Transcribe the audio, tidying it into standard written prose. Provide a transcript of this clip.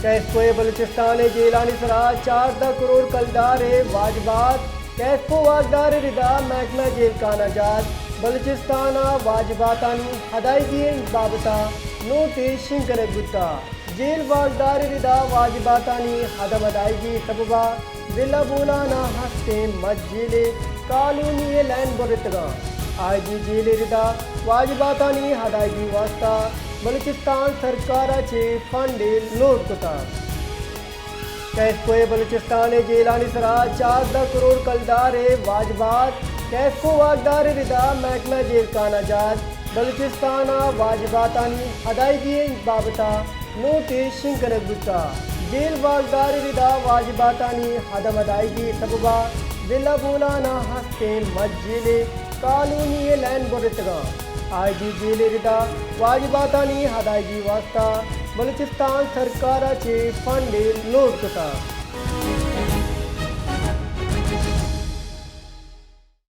कैसको बलूचिस्तान जेलानी सरा 14 करोड़ कलदार वाजबात कैसको वागदार रिदा महकमा जेल का नजात बलूचिस्तान वाजबातानी अदायगी बाबता नोटिस शिंकर गुत्ता जेल वागदार रिदा वाजबातानी हदम अदायगी सबबा बिला बोलाना हस्ते मस्जिले कानूनी लैन बोरतगा आईजी जेल रिदा वाजबातानी अदायगी वास्ता बलूचिस्तान सरकाराचे फंड लोड कोता कैसको बलूचिस्तान जेलानी सरा 14 करोड़ कलदार वाजबात कैसको वागदार रिदा महकमा जेल का नजात बलूचिस्तान वाजबातानी अदायगी बाबता नोटिस शिंकर गुत्ता जेल वागदार रिदा वाजबातानी हदम अदायगी सबबा बिला बोलाना हस्ते मस्जिले कानूनी लैन बोरतगा आईजी जेल रिदा वाजबातानी अदायगी वास्ता बलूचिस्तान सरकाराचे फंड लोड कोता।